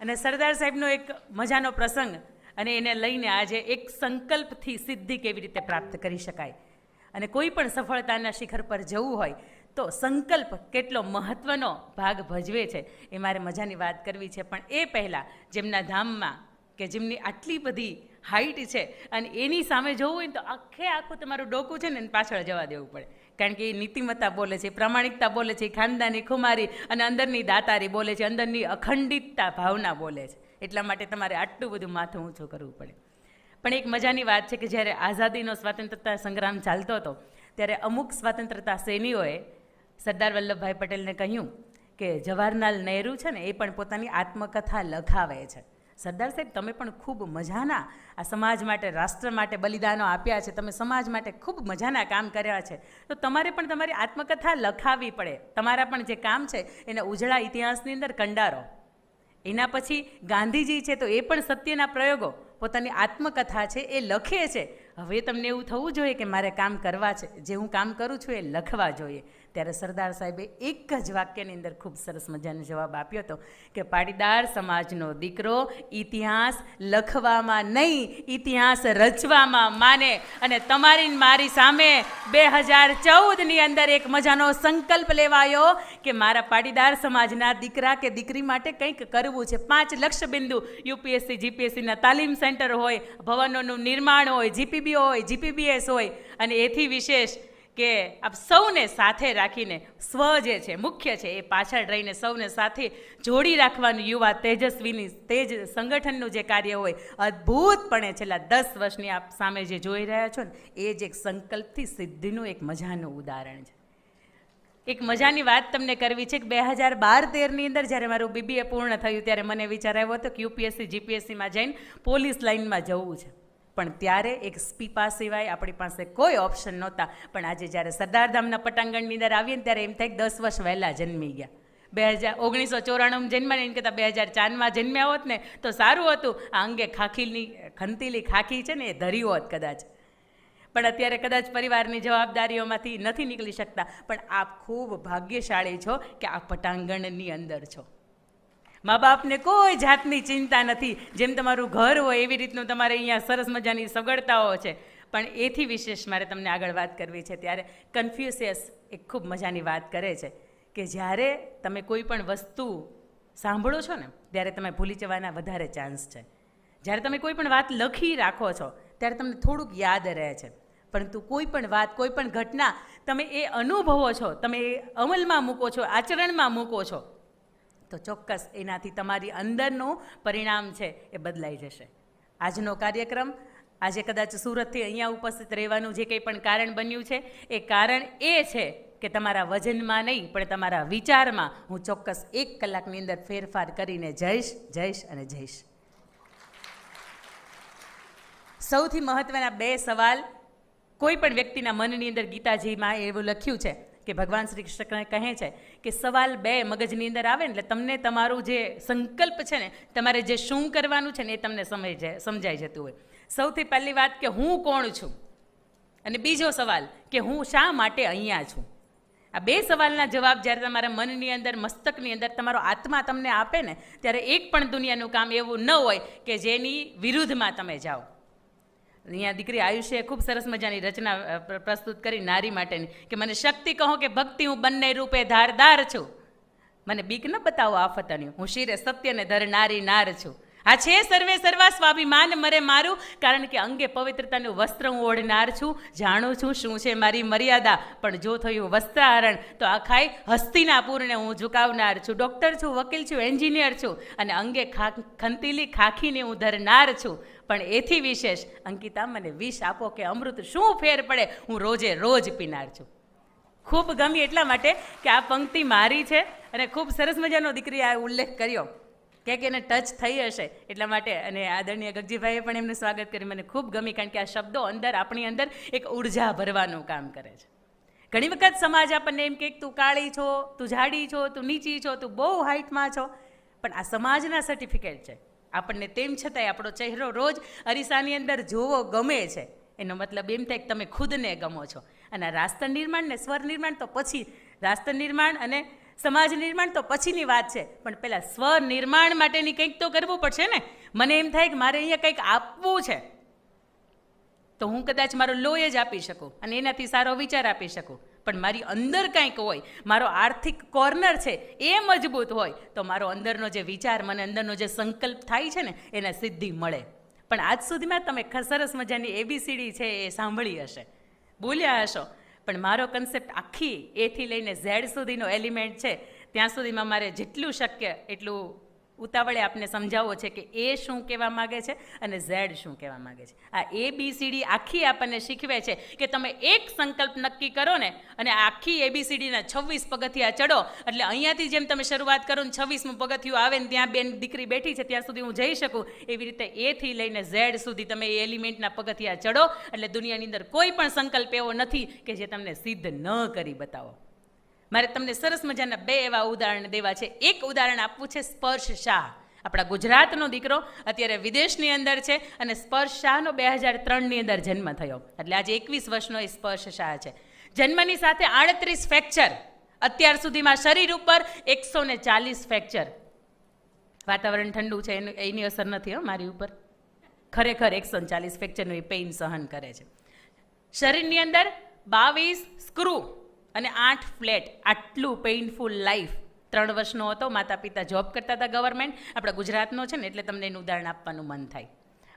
અને સરદાર સાહેબનો એક મજાનો પ્રસંગ અને એને લઈને આજે એક સંકલ્પથી સિદ્ધિ કેવી રીતે પ્રાપ્ત કરી શકાય અને કોઈ પણ સફળતાના શિખર પર જવું હોય તો સંકલ્પ કેટલો મહત્ત્વનો ભાગ ભજવે છે એ મારે મજાની વાત કરવી છે. પણ એ પહેલાં જેમના ધામમાં કે જેમની આટલી બધી હાઈટ છે અને એની સામે જોવું હોય તો આખું તમારું ડોકું છે ને એને પાછળ જવા દેવું પડે, કારણ કે એ નીતિમત્તા બોલે છે, પ્રામાણિકતા બોલે છે, ખાનદાની ખુમારી અને અંદરની દાતારી બોલે છે, અંદરની અખંડિતતા ભાવના બોલે છે. એટલા માટે તમારે આટલું બધું માથું ઊંચું કરવું પડે. પણ એક મજાની વાત છે કે જ્યારે આઝાદીનો સ્વાતંત્રતા સંગ્રામ ચાલતો હતો ત્યારે અમુક સ્વાતંત્રતા સેનીઓએ સરદાર વલ્લભભાઈ પટેલને કહ્યું કે જવાહરલાલ નહેરુ છે ને એ પણ પોતાની આત્મકથા લખાવે છે. સરદાર સાહેબ તમે પણ ખૂબ મજાના આ સમાજ માટે, રાષ્ટ્ર માટે બલિદાનો આપ્યા છે, તમે સમાજ માટે ખૂબ મજાના કામ કર્યા છે, તો તમારે પણ તમારી આત્મકથા લખાવવી પડે. તમારા પણ જે કામ છે એને ઉજળા ઇતિહાસની અંદર કંડારો. એના પછી ગાંધીજી છે તો એ પણ સત્યના પ્રયોગો પોતાની આત્મકથા છે એ લખે છે. હવે તમને એવું થવું જોઈએ કે મારે કામ કરવા છે, જે હું કામ કરું છું એ લખવા જોઈએ. ત્યારે સરદાર સાહેબે એક જ વાક્યની અંદર ખૂબ સરસ મજાનો જવાબ આપ્યો હતો કે પાટીદાર સમાજનો દીકરો ઇતિહાસ લખવામાં નહીં, ઇતિહાસ રચવામાં માને. અને તમારી મારી સામે 2014ની અંદર એક મજાનો સંકલ્પ લેવાયો કે મારા પાટીદાર સમાજના દીકરા કે દીકરી માટે કંઈક કરવું છે. 5 લક્ષ્યબિંદુ યુપીએસસી જીપીએસસીના તાલીમ સેન્ટર હોય, ભવનોનું નિર્માણ હોય, જીપીબી હોય, જીપીબીએસ હોય, અને એથી વિશેષ કે આપ સૌને સાથે રાખીને સ્વ જે છે મુખ્ય છે એ પાછળ રહીને સૌને સાથે જોડી રાખવાનું યુવા તેજસ્વીની તેજ સંગઠનનું જે કાર્ય હોય અદ્ભુતપણે છેલ્લા 10 વર્ષની આપ સામે જે જોઈ રહ્યા છો ને એ જ એક સંકલ્પથી સિદ્ધિનું એક મજાનું ઉદાહરણ છે. એક મજાની વાત તમને કરવી છે કે 2012-13ની અંદર જ્યારે મારું બીબીએ પૂર્ણ થયું ત્યારે મને વિચાર આવ્યો હતો કે યુપીએસસી જીપીએસસીમાં જઈને પોલીસ લાઇનમાં જવું છે. પણ ત્યારે એક સ્પીપા સિવાય આપણી પાસે કોઈ ઓપ્શન નહોતા. પણ આજે જ્યારે સરદારધામના પટાંગણની અંદર આવીએ ને ત્યારે એમ થાય કે 10 વર્ષ વહેલાં જન્મી ગયા. 1994 જન્મ્યા એમ કહેતા 2004માં જન્મ્યા હોત ને તો સારું હતું. આ અંગે ખંતીલી ખાખી છે ને એ ધરી હોત કદાચ. પણ અત્યારે કદાચ પરિવારની જવાબદારીઓમાંથી નથી નીકળી શકતા. પણ આપ ખૂબ ભાગ્યશાળી છો કે આ પટાંગણની અંદર છો. મા બાપને કોઈ જાતની ચિંતા નથી. જેમ તમારું ઘર હોય એવી રીતનું તમારે અહીંયા સરસ મજાની સગવડતાઓ છે. પણ એથી વિશેષ મારે તમને આગળ વાત કરવી છે. ત્યારે કન્ફ્યુશિયસ એક ખૂબ મજાની વાત કરે છે કે જ્યારે તમે કોઈ પણ વસ્તુ સાંભળો છો ને ત્યારે તમે ભૂલી જવાના વધારે ચાન્સ છે. જ્યારે તમે કોઈ પણ વાત લખી રાખો છો ત્યારે તમને થોડુંક યાદ રહે છે. પરંતુ કોઈ પણ વાત, કોઈ પણ ઘટના તમે એ અનુભવો છો, તમે એ અમલમાં મૂકો છો, આચરણમાં મૂકો છો, તો ચોક્કસ એનાથી તમારી અંદરનું પરિણામ છે એ બદલાઈ જશે. આજનો કાર્યક્રમ, આજે કદાચ સુરતથી અહીંયા ઉપસ્થિત રહેવાનું જે કંઈ પણ કારણ બન્યું છે એ કારણ એ છે કે તમારા વજનમાં નહીં પણ તમારા વિચારમાં હું ચોક્કસ 1 કલાકની અંદર ફેરફાર કરીને જઈશ અને જઈશ. સૌથી મહત્ત્વના 2 સવાલ કોઈ પણ વ્યક્તિના મનની અંદર ગીતાજીમાં એવું લખ્યું છે કે ભગવાન શ્રી કૃષ્ણ કહે છે કે સવાલ 2 મગજની અંદર આવે ને એટલે તમને તમારું જે સંકલ્પ છે ને, તમારે જે શું કરવાનું છે ને એ તમને સમજાઈ જતું હોય. સૌથી પહેલી વાત કે હું કોણ છું, અને બીજો સવાલ કે હું શા માટે અહીંયા છું. આ 2 સવાલના જવાબ જ્યારે તમારા મનની અંદર, મસ્તકની અંદર તમારો આત્મા તમને આપે ને ત્યારે એક પણ દુનિયાનું કામ એવું ન હોય કે જેની વિરુદ્ધમાં તમે જાઓ. અહીંયા દીકરી આયુષ્યએ ખૂબ સરસ મજાની રચના પ્રસ્તુત કરી નારી માટેની કે મને શક્તિ કહો કે ભક્તિ, હું બંને રૂપે ધારદાર છું. મને બીક ન બતાવો આફતની, હું શિરે સત્યને ધરનારી નાર છું. આ છે સર્વે સર્વા સ્વાભિમાન મરે મારું, કારણ કે અંગે પવિત્રતાનું વસ્ત્ર હું ઓઢનાર છું. જાણું છું શું છે મારી મર્યાદા, પણ જો થયું વસ્ત્રાહરણ તો આખાય હસ્તિનાપુરને હું ઝુકાવનાર છું. ડૉક્ટર છું, વકીલ છું, એન્જિનિયર છું, અને અંગે ખંતીલી ખાખીને હું ધરનાર છું. પણ એથી વિશેષ અંકિતા મને વિષ આપો કે અમૃત, શું ફેર પડે, હું રોજ પીનાર છું. ખૂબ ગમી એટલા માટે કે આ પંક્તિ મારી છે અને ખૂબ સરસ મજાનો દીકરી આ ઉલ્લેખ કર્યો કે એને ટચ થઈ હશે એટલા માટે. અને આદરણીય ગગજીભાઈએ પણ એમનું સ્વાગત કર્યું. મને ખૂબ ગમી, કારણ કે આ શબ્દો આપણી અંદર એક ઉર્જા ભરવાનું કામ કરે છે. ઘણી વખત સમાજ આપણને એમ કે તું કાળી છો, તું જાડી છો, તું નીચી છો, તું બહુ હાઇટમાં છો, પણ આ સમાજના સર્ટિફિકેટ છે. આપણને તેમ છતાંય આપણો ચહેરો રોજ અરીસાની અંદર જોવો ગમે છે. એનો મતલબ એમ થાય કે તમે ખુદને ગમો છો. અને રાષ્ટ્ર નિર્માણ ને સ્વર નિર્માણ તો પછી, રાષ્ટ્ર નિર્માણ અને સમાજ નિર્માણ તો પછીની વાત છે, પણ પહેલાં સ્વનિર્માણ માટેની કંઈક તો કરવું પડશે ને. મને એમ થાય કે મારે અહીંયા કંઈક આપવું છે, તો હું કદાચ મારો લોહી જ આપી શકું અને એનાથી સારો વિચાર આપી શકું. પણ મારી અંદર કંઈક હોય, મારો આર્થિક કોર્નર છે એ મજબૂત હોય, તો મારો અંદરનો જે વિચાર, મને અંદરનો જે સંકલ્પ થાય છે ને, એને સિદ્ધિ મળે. પણ આજ સુધીમાં તમે સરસ મજાની ABCD છે એ સાંભળી હશે, બોલ્યા હશો, પણ મારો કન્સેપ્ટ આખી એથી લઈને ઝેડ સુધીનો એલિમેન્ટ છે. ત્યાં સુધીમાં મારે જેટલું શક્ય એટલું ઉતાવળે આપને સમજાવવો છે કે એ શું કહેવા માગે છે અને ઝેડ શું કહેવા માગે છે. આ ABCD આખી આપણને શીખવે છે કે તમે એક સંકલ્પ નક્કી કરો ને, અને આખી ABCDના 26 પગથિયા ચડો, એટલે અહીંયાથી જેમ તમે શરૂઆત કરો ને 26મું પગથિયું આવે ને ત્યાં બેન દીકરી બેઠી છે ત્યાં સુધી હું જઈ શકું, એવી રીતે એથી લઈને ઝેડ સુધી તમે એ એલિમેન્ટના પગથિયા ચડો, એટલે દુનિયાની અંદર કોઈ પણ સંકલ્પ એવો નથી કે જે તમને સિદ્ધ ન કરી બતાવો. મારે તમને સરસ મજાના 2 એવા ઉદાહરણ દેવા છે. એક ઉદાહરણ આપવું છે સ્પર્શ શાહ, આપણા ગુજરાતનો દીકરો, અત્યારે વિદેશની અંદર છે, અને સ્પર્શ શાહનો 2003ની અંદર જન્મ થયો, એટલે આજે 21 વર્ષનો એ સ્પર્શ શાહ છે. જન્મની સાથે 38 ફ્રેક્ચર, અત્યાર સુધીમાં શરીર ઉપર 140 ફ્રેક્ચર. વાતાવરણ ઠંડુ છે એની અસર નથી મારી ઉપર, ખરેખર 140 ફ્રેક્ચરનું એ પેઇન સહન કરે છે. શરીરની અંદર 22 સ્ક્રૂ અને 8 ફ્લેટ, આટલું પેઇનફુલ લાઈફ. 3 વર્ષનો હતો, માતા પિતા જોબ કરતા હતા ગવર્મેન્ટ, આપણા ગુજરાતનો છે ને એટલે તમને એનું ઉદાહરણ આપવાનું મન થાય.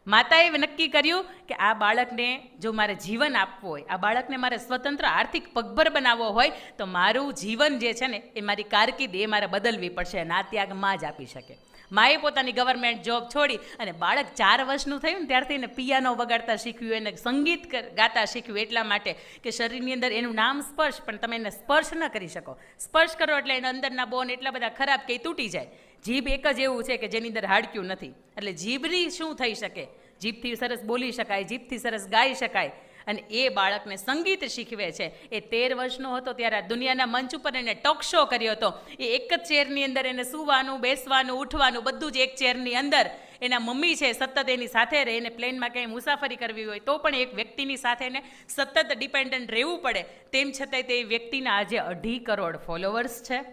માતાએ નક્કી કર્યું કે આ બાળકને જો મારે જીવન આપવું હોય, આ બાળકને મારે સ્વતંત્ર આર્થિક પગભર બનાવવો હોય, તો મારું જીવન જે છે ને એ મારી કારકિર્દી એ મારે બદલવી પડશે, અને આ ત્યાગ માં જ આપી શકે. માએ પોતાની ગવર્મેન્ટ જોબ છોડી અને બાળક 4 વર્ષનું થયું ને ત્યારથી એને પિયાનો વગાડતા શીખ્યું, એને સંગીત ગાતા શીખ્યું, એટલા માટે કે શરીરની અંદર એનું નામ સ્પર્શ, પણ તમે એને સ્પર્શ ન કરી શકો. સ્પર્શ કરો એટલે એના અંદરના બોન એટલા બધા ખરાબ કે તૂટી જાય. જીભ એક જ એવું છે કે જેની અંદર હાડક્યું નથી, એટલે જીભની શું થઈ શકે? જીભથી સરસ બોલી શકાય, જીભથી સરસ ગાઈ શકાય, અને એ બાળકને સંગીત શીખવે છે. એ 13 વર્ષનો હતો ત્યારે આ દુનિયાના મંચ ઉપર એને ટોક શો કર્યો હતો. એ એક જ ચેરની અંદર એને સૂવાનું, બેસવાનું, ઉઠવાનું બધું જ એક ચેરની અંદર. એના મમ્મી છે સતત એની સાથે રહે, એને પ્લેનમાં ક્યાંય મુસાફરી કરવી હોય તો પણ એક વ્યક્તિની સાથે એને સતત ડિપેન્ડન્ટ રહેવું પડે. તેમ છતાંય તે વ્યક્તિના આજે 2.5 કરોડ ફોલોવર્સ છે.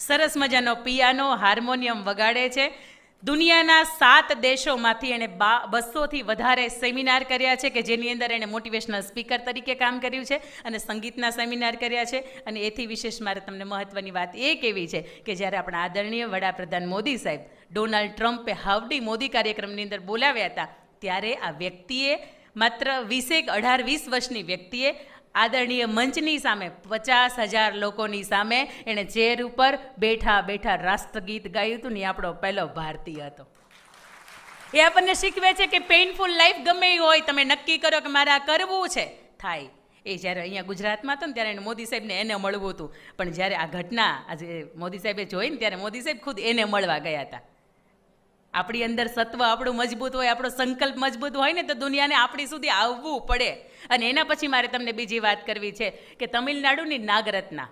સરસ મજાનો પિયાનો, હાર્મોનિયમ વગાડે છે. દુનિયાના 7 દેશોમાંથી એણે 200થી વધારે સેમિનાર કર્યા છે, કે જેની અંદર એણે મોટિવેશનલ સ્પીકર તરીકે કામ કર્યું છે, અને સંગીતના સેમિનાર કર્યા છે. અને એથી વિશેષ મારે તમને મહત્ત્વની વાત એ કહેવી છે કે જ્યારે આપણા આદરણીય વડાપ્રધાન મોદી સાહેબ ડોનાલ્ડ ટ્રમ્પે હાવડી મોદી કાર્યક્રમની અંદર બોલાવ્યા હતા, ત્યારે આ વ્યક્તિએ માત્ર 18-20 વર્ષની વ્યક્તિએ આદરણીય મંચની સામે 50,000 લોકોની સામે એણે ચેર ઉપર બેઠા બેઠા રાષ્ટ્રગીત ગાયું હતું ને આપણો પહેલો ભારતીય હતો. એ આપણને શીખવે છે કે પેઇનફુલ લાઈફ ગમે એ હોય, તમે નક્કી કરો કે મારે આ કરવું છે, થાય. એ જ્યારે અહીંયા ગુજરાતમાં હતો ને ત્યારે એને મોદી સાહેબને એને મળવું હતું, પણ જ્યારે આ ઘટના આજે મોદી સાહેબે જોઈને ત્યારે મોદી સાહેબ ખુદ એને મળવા ગયા હતા. આપણી અંદર સત્વ આપણું મજબૂત હોય, આપણો સંકલ્પ મજબૂત હોય ને તો દુનિયાને આપણી સુધી આવવું પડે. અને એના પછી મારે તમને બીજી વાત કરવી છે કે તમિલનાડુની નાગરત્ના,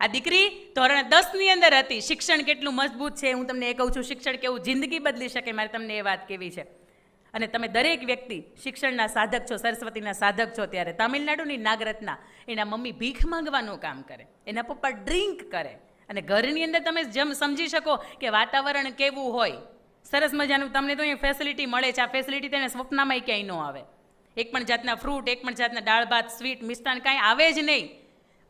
આ દીકરી ધોરણ 10ની અંદર હતી. શિક્ષણ કેટલું મજબૂત છે હું તમને એ કહું છું, શિક્ષણ કેવું જિંદગી બદલી શકે મારે તમને એ વાત કહેવી છે. અને તમે દરેક વ્યક્તિ શિક્ષણના સાધક છો, સરસ્વતીના સાધક છો, ત્યારે તમિલનાડુની નાગરત્ના, એના મમ્મી ભીખ માંગવાનું કામ કરે, એના પપ્પા ડ્રિંક કરે, અને ઘરની અંદર તમે જેમ સમજી શકો કે વાતાવરણ કેવું હોય, સરસ મજાનું તમને તો અહીંયા ફેસિલિટી મળે છે. આ ફેસિલિટી તેને સ્વપ્નમાં ક્યાંય ન આવે. એક પણ જાતના ફ્રૂટ, એક પણ જાતના દાળ ભાત, સ્વીટ, મિષ્ટાન કાંઈ આવે જ નહીં.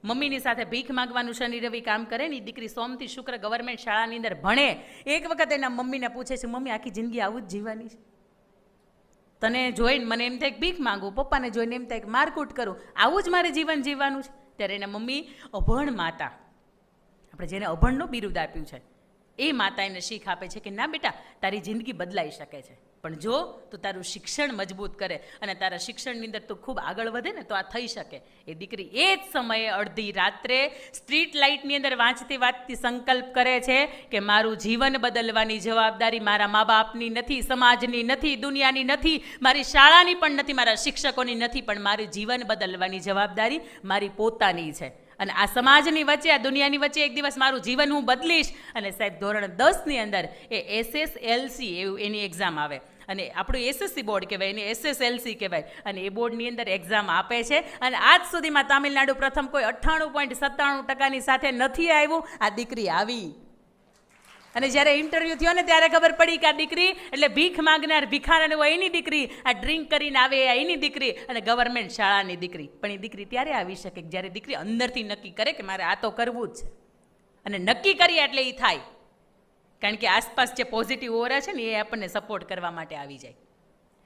મમ્મીની સાથે ભીખ માગવાનું શનિ રવિ કામ કરે ને. દીકરી સોમથી શુક્ર ગવર્મેન્ટ શાળાની અંદર ભણે. એક વખત એના મમ્મીને પૂછે છે, મમ્મી આખી જિંદગી આવું જ જીવવાની છે? તને જોઈને મને એમ થાય કે ભીખ માંગું, પપ્પાને જોઈને એમ થાય કે મારકૂટ કરું, આવું જ મારે જીવન જીવવાનું છે? ત્યારે એના મમ્મી અભણ માતા, આપણે જેને અભણનો બિરુદ આપ્યું છે, એ માતા એને શીખ આપે છે કે ના બેટા, તારી જિંદગી બદલાઈ શકે છે, પણ જો તું તારું શિક્ષણ મજબૂત કરે અને તારા શિક્ષણની અંદર તું ખૂબ આગળ વધે ને તો આ થઈ શકે. એ દીકરી એ જ સમયે અડધી રાત્રે સ્ટ્રીટ લાઇટની અંદર વાંચતી સંકલ્પ કરે છે કે મારું જીવન બદલવાની જવાબદારી મારા મા બાપની નથી, સમાજની નથી, દુનિયાની નથી, મારી શાળાની પણ નથી, મારા શિક્ષકોની નથી, પણ મારું જીવન બદલવાની જવાબદારી મારી પોતાની છે. અને આ સમાજની વચ્ચે, આ દુનિયાની વચ્ચે એક દિવસ મારું જીવન હું બદલીશ. અને સાહેબ ધોરણ 10ની અંદર એ SSLC એવું એની એક્ઝામ આવે, અને આપણું SSC બોર્ડ કહેવાય, એને SSLC કહેવાય, અને એ બોર્ડની અંદર એક્ઝામ આપે છે. અને આજ સુધીમાં તામિલનાડુ પ્રથમ કોઈ 98.97% સાથે નથી આવ્યું. આ દીકરી આવી, અને જ્યારે ઇન્ટરવ્યૂ થયો ને ત્યારે ખબર પડી કે આ દીકરી એટલે ભીખ માંગનાર ભિખારણ હોય એની દીકરી, આ ડ્રિંક કરીને આવે એની દીકરી, અને ગવર્મેન્ટ શાળાની દીકરી. પણ એ દીકરી ત્યારે આવી શકે જ્યારે દીકરી અંદરથી નક્કી કરે કે મારે આ તો કરવું જ છે, અને નક્કી કરીએ એટલે એ થાય. કારણ કે આસપાસ જે પોઝિટિવ ઓરા છે ને એ આપણને સપોર્ટ કરવા માટે આવી જાય.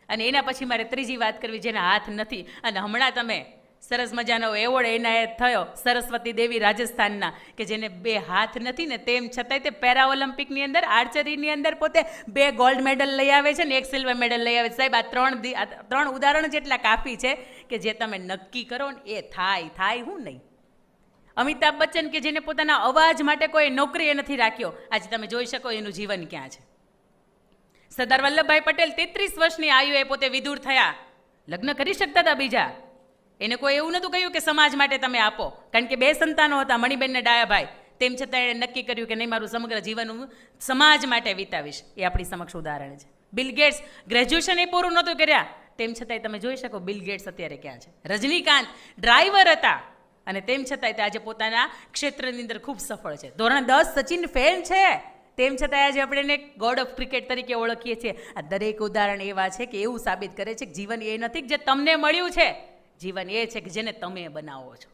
અને એના પછી મારે ત્રીજી વાત કરવી, જેના હાથ નથી. અને હમણાં તમે સરસ મજાનો એવોર્ડ એનાયત થયો સરસ્વતી દેવી રાજસ્થાનના, કે જેને 2 હાથ નથી ને તેમ છતાંય તે પેરા ઓલિમ્પિકની અંદર આર્ચરીની અંદર પોતે 2 ગોલ્ડ મેડલ લઈ આવે છે ને 1 સિલ્વર મેડલ લઈ આવે છે. સાહેબ આ ત્રણ ઉદાહરણ જેટલા કાફી છે કે જે તમે નક્કી કરો ને એ થાય હું નહીં. અમિતાભ બચ્ચન કે જેને પોતાના અવાજ માટે કોઈ નોકરીએ નથી રાખ્યો, આજે તમે જોઈ શકો એનું જીવન ક્યાં છે. સરદાર વલ્લભભાઈ પટેલ 33 વર્ષની આયુએ પોતે વિદુર થયા, લગ્ન કરી શકતા હતા બીજા. એને કોઈ એવું નહોતું કહ્યું કે સમાજ માટે તમે આપો, કારણ કે 2 સંતાનો હતા, મણિબેન ને ડાયાભાઈ. તેમ છતાં એણે નક્કી કર્યું કે નહીં, મારું સમગ્ર જીવન હું સમાજ માટે વિતાવીશ. એ આપણી સમક્ષ ઉદાહરણ છે. બિલ ગેટ્સ ગ્રેજ્યુએશન એ પૂરું નહોતું કર્યા, તેમ છતાંય તમે જોઈ શકો બિલ ગેટ્સ અત્યારે ક્યાં છે. રજનીકાંત ડ્રાઈવર હતા, અને તેમ છતાંય તે આજે પોતાના ક્ષેત્રની અંદર ખૂબ સફળ છે. ધોરણ 10 સચિન ફેન છે, તેમ છતાં આજે આપણે એને ગોડ ઓફ ક્રિકેટ તરીકે ઓળખીએ છીએ. આ દરેક ઉદાહરણ એવા છે કે એવું સાબિત કરે છે કે જીવન એ નથી જે તમને મળ્યું છે, જીવન એ છે કે જેને તમે બનાવો છો.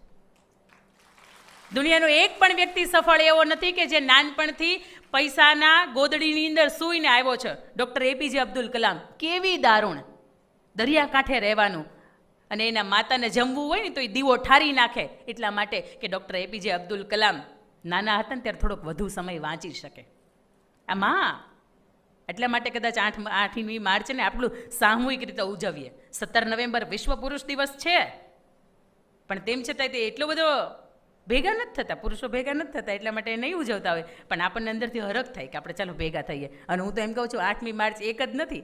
દુનિયાનો એક પણ વ્યક્તિ સફળ એવો નથી કે જે નાનપણથી પૈસાના ગોદડીની અંદર સૂઈને આવ્યો છે. ડૉક્ટર APJ અબ્દુલ કલામ, કેવી દારૂણ દરિયાકાંઠે રહેવાનું, અને એના માતાને જમવું હોય ને તો એ દીવો ઠારી નાખે, એટલા માટે કે ડૉક્ટર APJ અબ્દુલ કલામ નાના હતા ને ત્યારે થોડોક વધુ સમય વાંચી શકે. આમાં એટલા માટે કદાચ 8મી માર્ચ ને આટલું સામૂહિક રીતે ઉજવીએ. 17 નવેમ્બર વિશ્વ પુરુષ દિવસ છે, પણ તેમ છતાંય તે એટલો બધો ભેગા નથી થતા, પુરુષો ભેગા નથી થતા, એટલા માટે નહીં ઉજવતા હોય. પણ આપણને અંદરથી હરખ થાય કે આપણે ચાલો ભેગા થઈએ. અને હું તો એમ કહું છું 8મી માર્ચ એક જ નથી,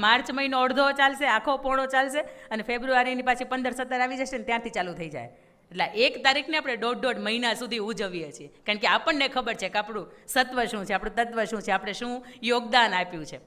માર્ચ મહિનો અડધો ચાલશે, આખો પોણો ચાલશે, અને ફેબ્રુઆરીની પાછી 15-17 આવી જશે ને ત્યાંથી ચાલુ થઈ જાય. એટલે 1 તારીખને આપણે 1.5 મહિના સુધી ઉજવીએ છીએ, કારણ કે આપણને ખબર છે કે આપણું સત્વ શું છે, આપણું તત્વ શું છે, આપણે શું યોગદાન આપ્યું છે.